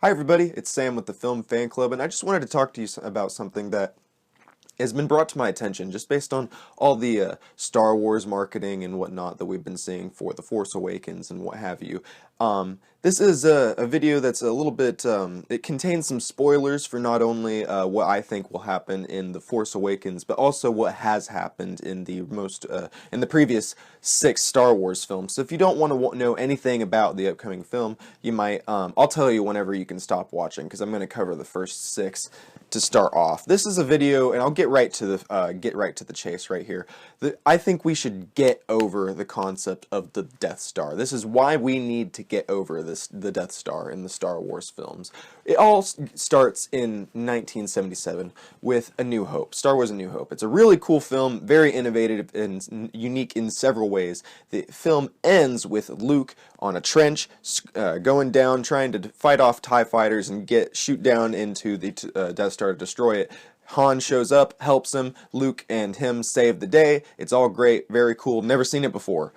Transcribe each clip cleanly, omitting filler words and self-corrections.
Hi everybody, it's Sam with the Film Fan Club, and I just wanted to talk to you about something that has been brought to my attention just based on all the Star Wars marketing and whatnot that we've been seeing for The Force Awakens and what have you. This is a video that's a little bit, it contains some spoilers for not only what I think will happen in The Force Awakens, but also what has happened in in the previous 6 Star Wars films. So if you don't want to know anything about the upcoming film, you might, I'll tell you whenever you can stop watching, because I'm going to cover the first 6 to start off. This is a video, and I'll get right to the chase right here. I think we should get over the concept of the Death Star. This is why we need to get over the Death Star in the Star Wars films. It all starts in 1977 with A New Hope, Star Wars A New Hope. It's a really cool film, very innovative and unique in several ways. The film ends with Luke on a trench, going down, trying to fight off TIE fighters and shoot down into the Death Star to destroy it. Han shows up, helps him, Luke and him save the day. It's all great, very cool, never seen it before.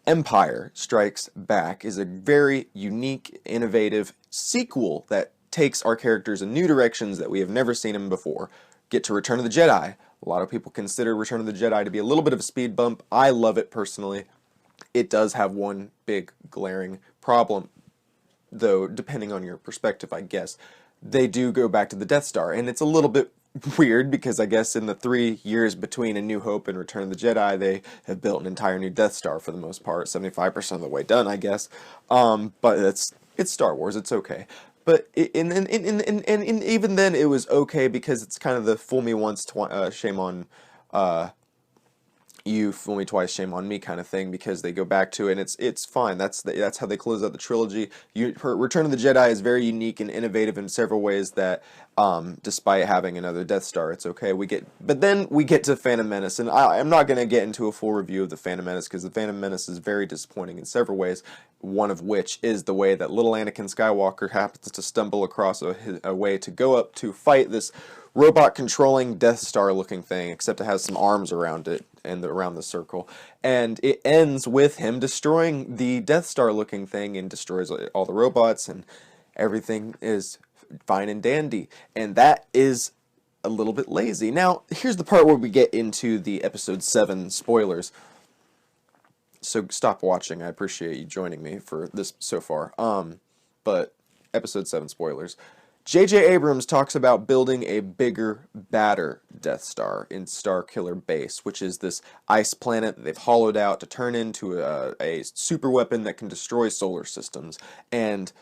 Empire Strikes Back is a very unique, innovative sequel that takes our characters in new directions that we have never seen them before. Get to Return of the Jedi. A lot of people consider Return of the Jedi to be a little bit of a speed bump. I love it personally. It does have one big glaring problem, though, depending on your perspective, I guess. They do go back to the Death Star, and it's a little bit weird because I guess in the 3 years between A New Hope and Return of the Jedi, they have built an entire new Death Star for the most part, 75% of the way done, I guess. But it's Star Wars, it's okay. But even then, it was okay because it's kind of the fool me once, shame on you, fool me twice, shame on me kind of thing, because they go back to it and it's fine. That's how they close out the trilogy. Return of the Jedi is very unique and innovative in several ways that, despite having another Death Star, it's okay. But then we get to Phantom Menace, and I'm not going to get into a full review of the Phantom Menace because the Phantom Menace is very disappointing in several ways. One of which is the way that little Anakin Skywalker happens to stumble across a way to go up to fight this robot-controlling Death Star-looking thing, except it has some arms around it and around the circle. And it ends with him destroying the Death Star-looking thing and destroys all the robots, and everything is fine and dandy. And that is a little bit lazy. Now, here's the part where we get into the Episode 7 spoilers. So stop watching. I appreciate you joining me for this so far. But Episode 7 spoilers. J.J. Abrams talks about building a bigger, badder Death Star in Starkiller Base, which is this ice planet that they've hollowed out to turn into a super weapon that can destroy solar systems. And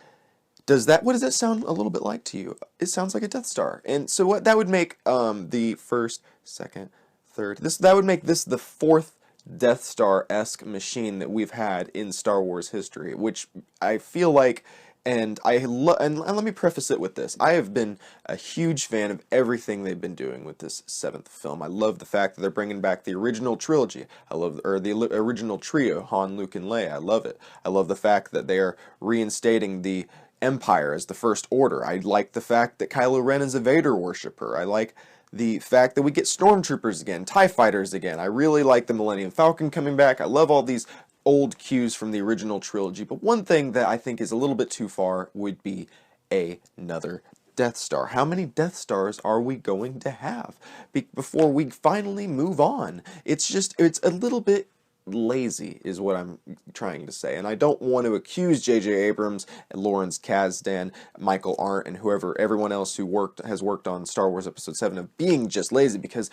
what does that sound a little bit like to you? It sounds like a Death Star. And so what that would make the first, second, third, that would make this the 4th Death Star-esque machine that we've had in Star Wars history, which I feel like, and let me preface it with this. I have been a huge fan of everything they've been doing with this 7th film. I love the fact that they're bringing back the original trilogy. The original trio, Han, Luke, and Leia. I love it. I love the fact that they are reinstating the Empire as the First Order. I like the fact that Kylo Ren is a Vader worshiper. I like the fact that we get stormtroopers again, TIE fighters again. I really like the Millennium Falcon coming back. I love all these old cues from the original trilogy. But one thing that I think is a little bit too far would be another Death Star. How many Death Stars are we going to have before we finally move on? It's a little bit lazy is what I'm trying to say, and I don't want to accuse J.J. Abrams and Lawrence Kasdan, Michael Arndt, and everyone else who has worked on Star Wars Episode 7 of being just lazy, because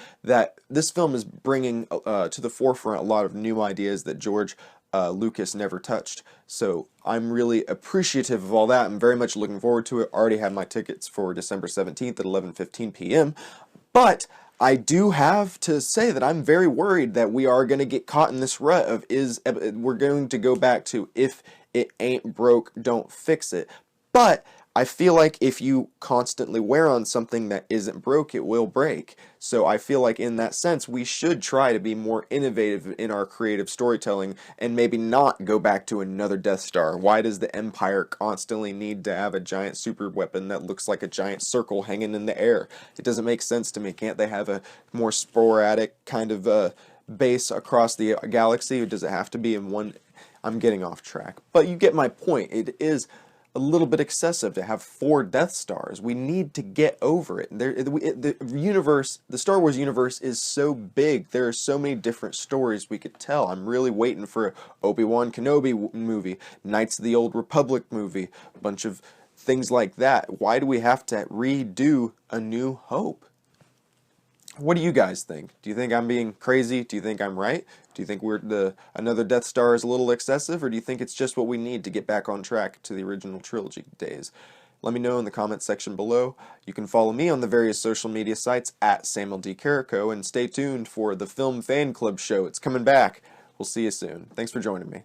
this film is bringing to the forefront a lot of new ideas that George Lucas never touched. So I'm really appreciative of all that. I'm very much looking forward to it. Already have my tickets for December 17th at 11:15 p.m. But I do have to say that I'm very worried that we are going to get caught in this rut of we're going to go back to if it ain't broke, don't fix it. But I feel like if you constantly wear on something that isn't broke, it will break. So I feel like in that sense, we should try to be more innovative in our creative storytelling and maybe not go back to another Death Star. Why does the Empire constantly need to have a giant super weapon that looks like a giant circle hanging in the air? It doesn't make sense to me. Can't they have a more sporadic kind of base across the galaxy? Or does it have to be in one? I'm getting off track. But you get my point. It is a little bit excessive to have 4 Death Stars. We need to get over it. The Star Wars universe is so big. There are so many different stories we could tell. I'm really waiting for a Obi-Wan Kenobi movie, Knights of the Old Republic movie, a bunch of things like that. Why do we have to redo A New Hope? What do you guys think? Do you think I'm being crazy? Do you think I'm right? Do you think another Death Star is a little excessive, or do you think it's just what we need to get back on track to the original trilogy days? Let me know in the comments section below. You can follow me on the various social media sites at Samuel D. Carrico, and stay tuned for the Film Fan Club show. It's coming back. We'll see you soon. Thanks for joining me.